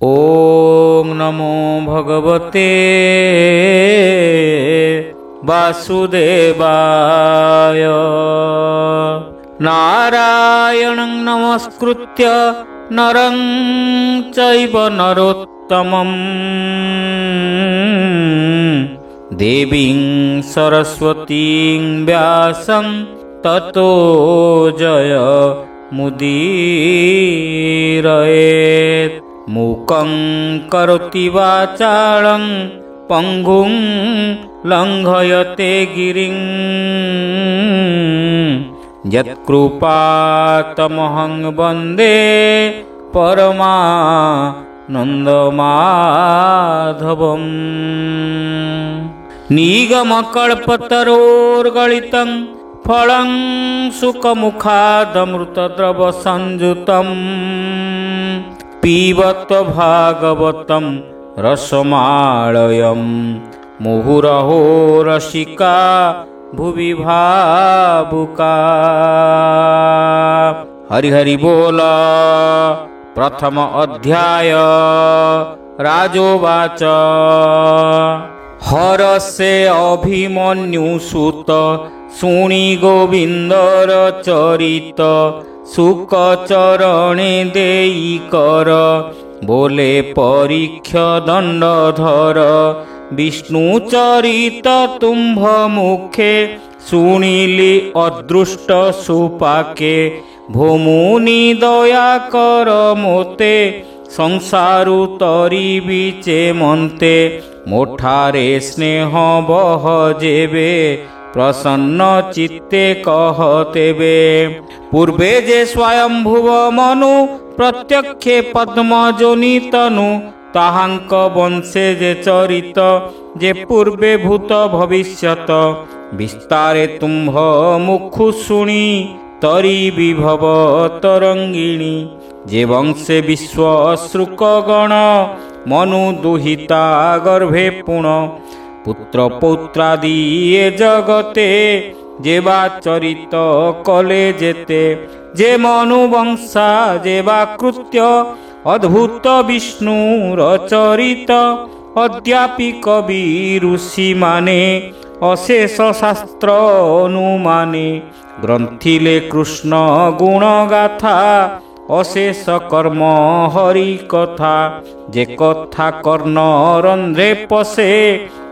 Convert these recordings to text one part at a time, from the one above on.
ओम नमो भगवते वासुदेवाय। नारायणं नमस्कृत्य नरं चैव नरोत्तमं देवीं सरस्वतीं व्यासं ततो जय मुदीरयेत्। मूकं करोति वाचालं पंगुं लंघयते गिरिं यत्कृपातमहं वन्दे परमानन्दमाधवम्। निगमकल्पतरोर्गलितं फलं सुखमुखादमृतद्रवसंयुतं पिबत भागवतं रसमालयं मुहुरहो रसिका भुवि भावुका। हरि हरि बोल। प्रथम अध्याय राजोवाच। हरसे अभिमन्युसुत शुणी गोविंदर चरित सुकचरणे देई कर बोले परीक्ष दंडधर। विष्णु चरित तुम्भ मुखे शुणिली अदृष्ट सुपाके। भोमुनि दया कर मोते संसारु तरी बीचे मन्ते। मोठारे स्नेह बह जेबे प्रसन्न चित्ते कहतेबे। पूर्वे जे स्वयंभुव मनु प्रत्यक्षे पद्मजोनि तनु। ताहांक वंशे जे चरित जे पूर्वे भूत भविष्यत। विस्तारे तुम्भ मुखु शुणी तरी विभव तरंगिणी। जे वंशे विश्व श्रुक गण मनु दुहिता गर्भे पुण। पुत्र पौत्रादि ये जगते जेवा चरित कले जेते। जे मनु वंशा जेवा कृत्य अद्भुत विष्णुर चरित। अद्यापि कवि ऋषि माने अशेष शास्त्र अनुमाने। ग्रंथिले कृष्ण गुण गाथा अशेष कर्म हरि कथा। जे कथा कर्ण रंध्रे पशे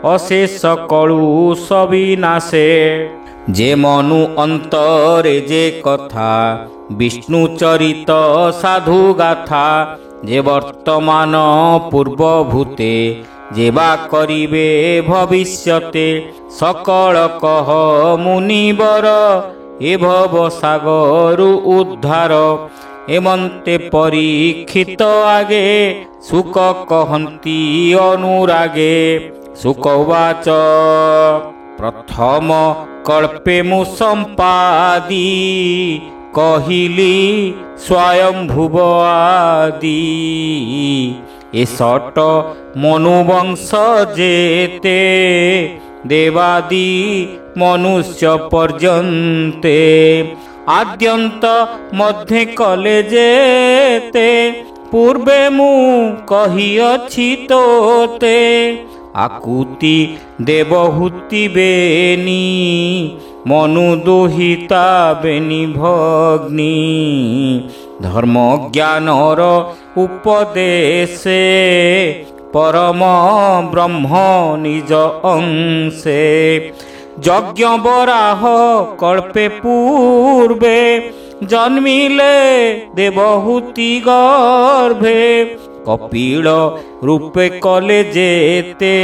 अशेष कलु सविनाशे। जे मनु अंतरे जे कथा विष्णु चरित साधु गाथा। जे वर्तमान पूर्वभूते जेवा करिबे भविष्यते। सकल कह मुनिवर ए भव सागरु उद्धार। एमंते परीक्षित आगे सुक कहन्ति अनुरागे। सुकवाच प्रथम कल्पे मु संपादी। कहिली स्वयंभुव आदि। एसट मनुवंश जेते देवादि मनुष्य पर्यन्ते। आद्यंत मध्य कले जेते पूर्वे मु कहिअछि तोते। आकुति देवहूति बेनी मनु दुहिता बेनी भग्नी। धर्म ज्ञानर उपदेशे परम ब्रह्म निज अंशे। यज्ञ बराह कल्पे पूर्वे जन्मिले देवहूति गर्भे। कपिल रूपे कले जेते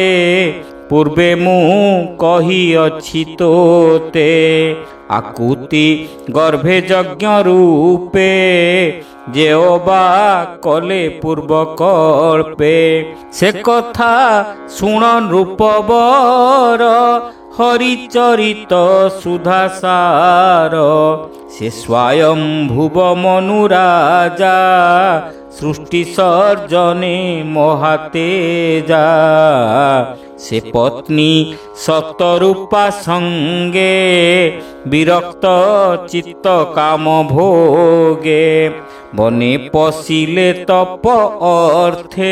पूर्वे मु कहिअछि तोते। आकुति गर्भे यज्ञ रूपे जेओबा कले पूर्व कल्पे। से कथा शुण रूपवर हरिचरित सुधासार। से स्वयं भुव मनु राजा सृष्टि सर्जने महातेजा से पत्नी सतरूपा संगे विरक्त चित्त काम भोगे बने पशिले तप अर्थे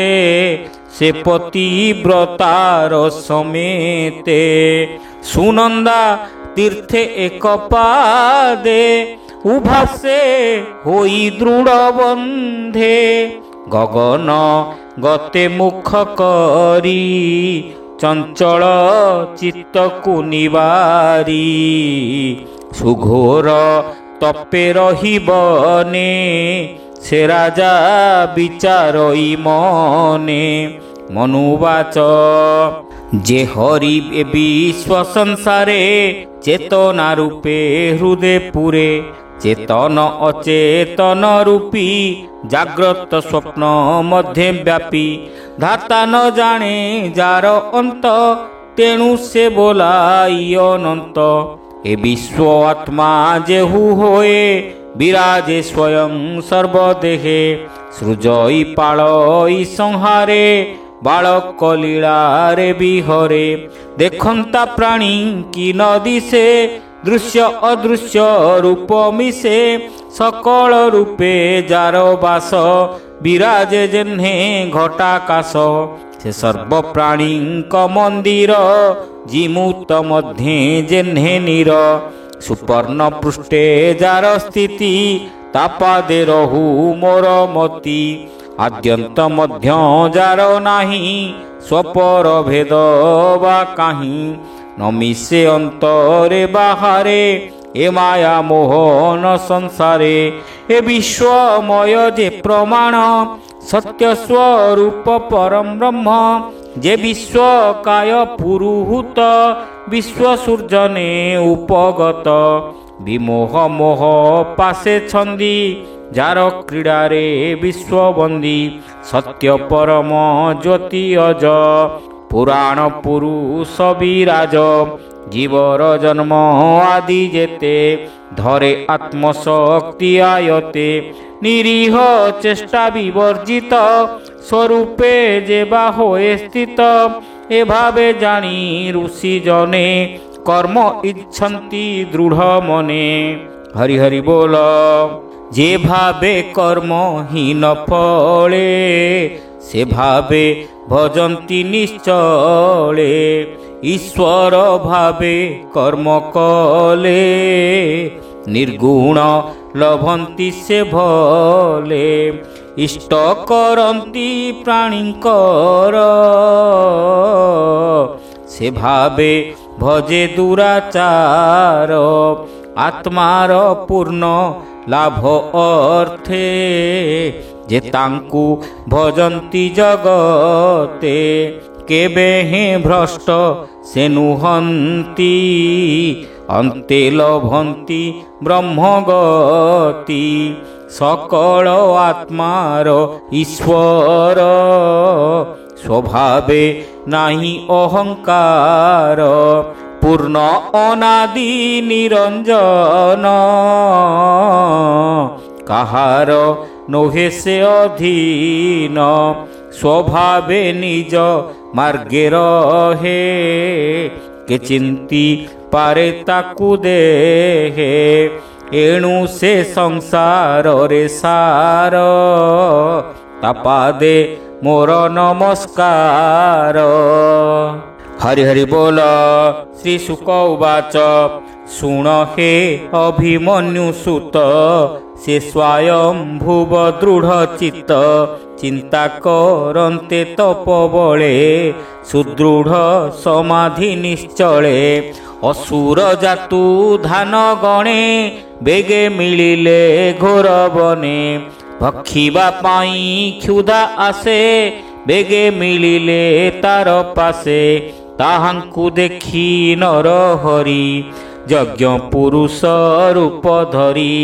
से पतिव्रतार समेते सुनंदा तीर्थे एक पादे उभासे होई दृढ़ बंधे गगन गते मुख करी चंचल चित्त को निवारी सुघोर तपे रहिबने से राजा विचारई मने मनुवाच जे हरि विश्व संसारे चेतना रूपे हृदय पुरे चेतन अचेतन रूपी जाग्रत स्वप्न मध्य व्यापी धाता न जाने जार अंत तेणु से बोलाई अनंत ए विश्व आत्मा जेहु होए विराजे स्वयं सर्वदेहे सृजई पालई संहारे बालक लीलारे विहरे देखंता प्राणी की नदी से दृश्य अदृश्य रूप मिसे सकल रूपे जार बास विराजे जेन्हे घटाकाश से सर्व प्राणी मंदिर जिमुत मध्य जेन्हे नीर सुपर्ण पृष्ठे जार स्थिति तापादे रहु मोर मती आद्यंत मध्य जार नाही स्वपर भेद बा काहीं न मिसे अंतरे बाहरे ए माया मोहन संसारे ए विश्वमय जे प्रमाण सत्य स्वरूप परम ब्रह्म जे विश्व काय पुरुहूत विश्व सूर्जने उपगत विमोह मोह पासे छंदी जार क्रीडारे विश्वबंदी सत्य परम ज्योति अज पुराण पुरुष विराज जीवर जन्म आदि जेते धरे आत्मशक्ति आयते निरीह चेष्टा विवर्जित स्वरूपे जेबा होए स्थित ए भावे जानी ऋषि जने कर्म इच्छन्ति दृढ़ मने हरि हरि बोल जे भावे कर्म हीन फले से भावे भजन्ति निश्चले ईश्वर भावे कर्म कले निर्गुण लभन्ति से भले इष्ट करन्ति प्राणींकर से भावे भजे दुराचार आत्मार पूर्ण लाभ अर्थे जे तांकु भजन्ति जगते केबे हे भ्रष्ट से नुहन्ति अन्ते लभन्ति ब्रह्मगति सकल आत्मार ईश्वर स्वभावे नाही अहंकार पूर्ण अनादि निरंजन कहार नोहे से अधीन स्वभावे निज मार्गे रहे के चिंती पारे ताकु देहे एणु से संसार रे सार तपादे मोर नमस्कार हरि हरि बोल श्री शुक उवाच शुण हे अभिमन्यु सुत से स्वयं भुव दृढ़ चित्त चिंता करन्ते तप बले सुदृढ़ समाधि निश्चले असुर जातु धान गणे बेगे मिलिले घोर बने भक्षिबा पाई क्षुधा आसे बेगे मिलिले तार पासे ताहांकु देखी नर हरि यज्ञ पुरुष रूप धरी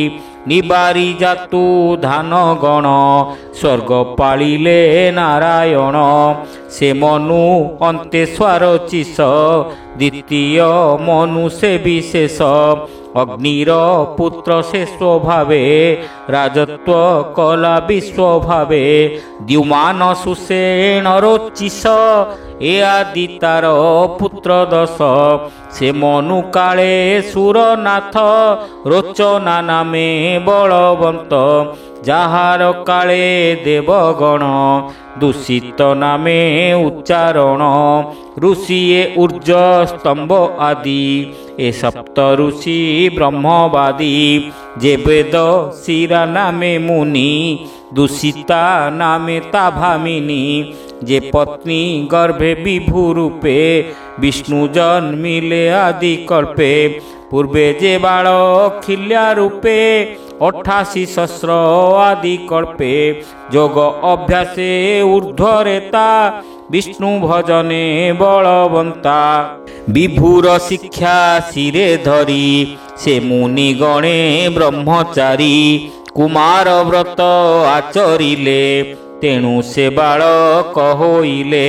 निबारी जातु धान गण स्वर्ग पालिले नारायण से मनु अंते स्वार चिष द्वितीय मनु से विशेष ଅଗ୍ନିର ପୁତ୍ର ସେ ସ୍ୱଭାବେ ରାଜତ୍ୱ କଲା ବିଶ୍ୱଭାବେ ଦ୍ୟୁମାନ ସୁଷେଣ ରୋଚିଷ ଏ ଆଦି ତାର ପୁତ୍ର ଦଶ ସେ ମନୁ କାଳେ ସୁରନାଥ ରୋଚନା ନାମେ ବଳବନ୍ତ ଯାହାର କାଳେ ଦେବଗଣ ଦୂଷିତ ନାମେ ଉଚ୍ଚାରଣ ଋଷିଏ ଉର୍ଜ ସ୍ତମ୍ଭ ଆଦି ଏ ସପ୍ତ ଋଷି ବ୍ରହ୍ମବାଦୀ ଯେ ବେଦ ଶିରା ନାମେ ମୁନି ଦୂଷିତା ନାମେ ତା ଭାମିନୀ ଯେ ପତ୍ନୀ ଗର୍ଭେ ବିଭୁ ରୂପେ ବିଷ୍ଣୁ ଜନ୍ମିଲେ ଆଦି କଳ୍ପେ ପୂର୍ବେ ଯେ ବାଳ ଖିଲ୍ୟା ରୂପେ 88 ସହସ୍ର ଆଦି କଳ୍ପେ ଯୋଗ ଅଭ୍ୟାସେ ଊର୍ଧ୍ୱରେ ତା ବିଷ୍ଣୁ ଭଜନେ ବଳବନ୍ତା ବିଭୁର ଶିକ୍ଷା ଶିରେ ଧରି ସେ ମୁନି ଗଣେ ବ୍ରହ୍ମଚାରୀ କୁମାର ବ୍ରତ ଆଚରିଲେ ତେଣୁ ସେ ବାଳକ ହୋଇଲେ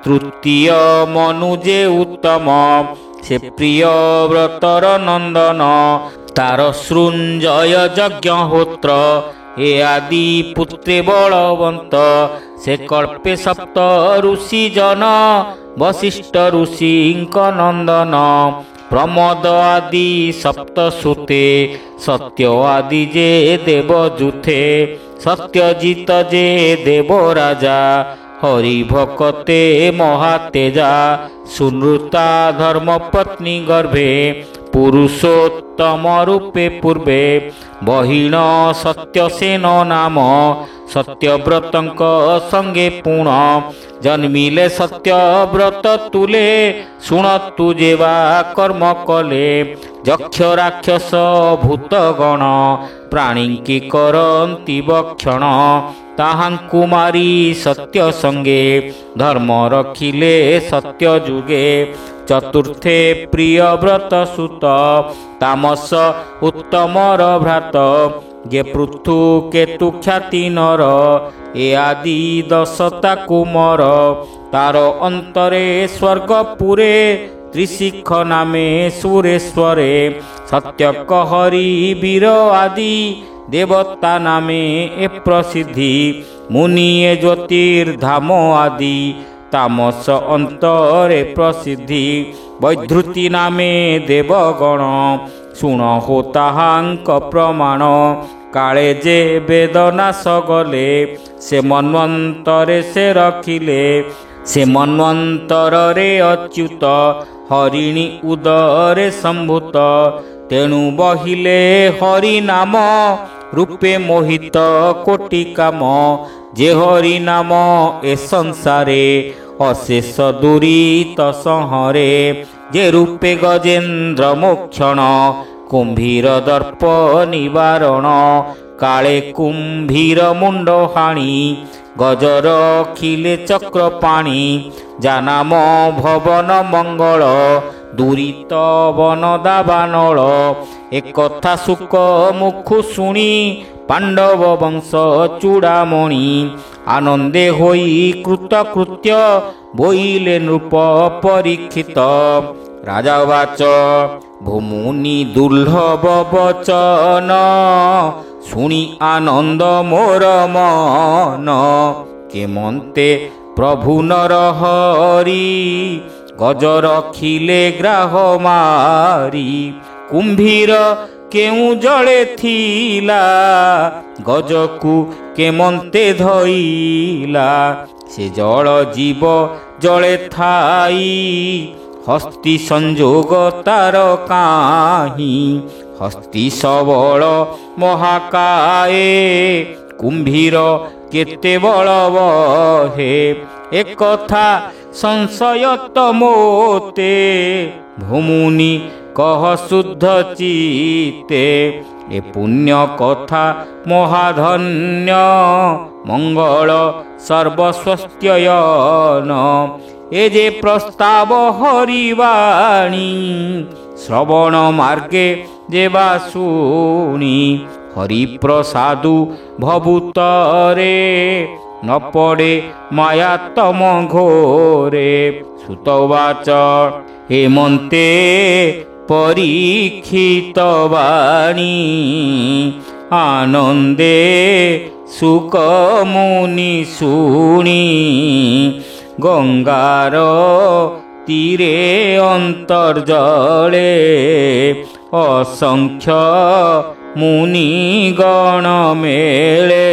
ତୃତୀୟ ମନୁ ଯେ ଉତ୍ତମ ସେ ପ୍ରିୟ ବ୍ରତର ନନ୍ଦନ ତାର ସୃଞ୍ଜୟ ଯଜ୍ଞ ହୋତ୍ର ଏ ଆଦି ପୁତ୍ରେ ବଳବନ୍ତ ସେ କଳ୍ପେ ସପ୍ତ ଋଷି ଜନ ବଶିଷ୍ଠ ଋଷିଙ୍କ ନନ୍ଦନ ପ୍ରମୋଦ ଆଦି ସପ୍ତ ସୁତେ ସତ୍ୟ ଆଦି ଯେ ଦେବଯୁଥେ ସତ୍ୟଜିତ ଯେ ଦେବ ରାଜା ହରି ଭକତେ ମହାତେଜା ସୁନୃତା ଧର୍ମ ପତ୍ନୀ ଗର୍ଭେ ପୁରୁଷୋତ୍ତମ ରୂପେ ପୂର୍ବେ ବହିଣ ସତ୍ୟସେନ ନାମ ସତ୍ୟବ୍ରତଙ୍କ ସଙ୍ଗେ ପୁଣ ଜନ୍ମିଲେ ସତ୍ୟବ୍ରତ ତୁଲେ ଶୁଣତୁ ଯେବା କର୍ମ କଲେ ଯକ୍ଷ ରାକ୍ଷସ ଭୂତଗଣ ପ୍ରାଣୀଙ୍କି କରନ୍ତି ବକ୍ଷଣ ତାହାଙ୍କୁ ମାରି ସତ୍ୟ ସଙ୍ଗେ ଧର୍ମ ରଖିଲେ ସତ୍ୟ ଯୁଗେ ଚତୁର୍ଥେ ପ୍ରିୟ ବ୍ରତ ସୁତ ତାମସ ଉତ୍ତମର ଭ୍ରାତ ଯେ ପୃଥୁ କେତୁ ଖ୍ୟାତି ନର ଏ ଆଦି ଦଶତା କୁମର ତାର ଅନ୍ତରେ ସ୍ୱର୍ଗପୁରେ ତ୍ରିଶିଖ ନାମେ ସୁରେଶ୍ୱରେ ସତ୍ୟକ ହରି ବୀର ଆଦି ଦେବତା ନାମେ ଏ ପ୍ରସିଦ୍ଧି ମୁନିଏ ଜ୍ୟୋତିର୍ଧାମ ଆଦି ତାମସ ଅନ୍ତରେ ପ୍ରସିଦ୍ଧି ବୈଧୃତି ନାମେ ଦେବଗଣ ଶୁଣ ହୋ ତାହାଙ୍କ ପ୍ରମାଣ କାଳେ ଯେ ବେଦନାଶ ଗଲେ ସେ ମନ୍ୱନ୍ତରେ ସେ ରଖିଲେ ସେ ମନ୍ୱନ୍ତରରେ ଅଚ୍ୟୁତ ହରିଣୀ ଉଦରେ ସମ୍ଭୂତ ତେଣୁ ବହିଲେ ହରି ନାମ ରୂପେ ମୋହିତ କୋଟି କାମ ଯେ ହରି ନାମ ଏ ସଂସାରେ ଅଶେଷ ଦୂରିତ ସଂହରେ ଯେ ରୂପେ ଗଜେନ୍ଦ୍ର ମୋକ୍ଷଣ କୁମ୍ଭୀର ଦର୍ପ ନିବାରଣ କାଳେ କୁମ୍ଭୀର ମୁଣ୍ଡ ହାଣି ଗଜର ଖିଲେ ଚକ୍ର ପାଣି ଜାନାମ ଭବନ ମଙ୍ଗଳ ଦୂରିତ ବନ ଦାବାନଳ ଏକଥା ସୁକ ମୁଖୁ ଶୁଣି ପାଣ୍ଡବ ବଂଶ ଚୂଡ଼ାମଣି ଆନନ୍ଦେ ହୋଇ କୃତକୃତ୍ୟ ବୋଇଲେ ନୃପ ପରୀକ୍ଷିତ ରାଜା ବାଚ ଭୂମୁନି ଦୁର୍ଲଭ ବଚନ ଶୁଣି ଆନନ୍ଦ ମୋର ମନ କେମନ୍ତେ ପ୍ରଭୁ ନର ହରି ଗଜ ରଖିଲେ ଗ୍ରାହ ମାରି କୁମ୍ଭୀର କେଉଁ ଜଳେ ଥିଲା ଗଜକୁ କେମନ୍ତେ ଧଇଲା ସେ ଜଳ ଜୀବ ଜଳେ ଥାଇ ହସ୍ତି ସଂଯୋଗ ତାର କାହିଁ ହସ୍ତି ସବଳ ମହାକାଏ କୁମ୍ଭୀର କେତେ ବଳ ବହେ ଏକଥା ସଂଶୟ ତମୋତେ ଭୂମୁନି କହ ଶୁଦ୍ଧ ଚିତେ ଏ ପୁଣ୍ୟ କଥା ମହାଧନ୍ୟ ମଙ୍ଗଳ ସର୍ବସ୍ୱସ୍ତ୍ୟୟନ ଏ ଯେ ପ୍ରସ୍ତାବ ହରିବାଣୀ ଶ୍ରବଣ ମାର୍ଗେ ଯେବା ଶୁଣି ହରିପ୍ରସାଦୁ ଭଭୂତରେ ନ ପଡ଼େ ମାୟା ତମ ଘୋରେ ସୁତବାଚ ହେମନ୍ତେ পরীক্ষিত বাণী আনন্দে সুক মুনি শুনি গঙ্গার তীরে অন্তর্জলে অসংখ্য মুনি গণ মেলে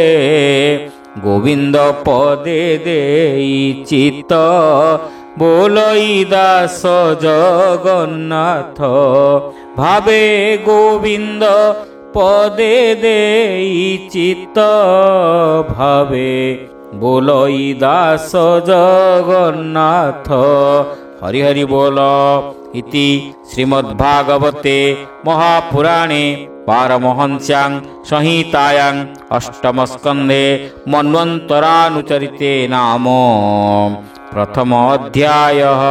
গোবিন্দ পদে দেই চিত্ত বলই দাস জগন্নাথ ভাবে গোবিন্দ পদে দেই চিত্ত ভাবে বলই দাস জগন্নাথ হরি হরি बोल इति श्रीमद्भागवते महापुराणे पारमहंस्यां संहितायां अष्टमस्कन्धे मन्वन्तरानुचरिते नाम प्रथम अध्यायः।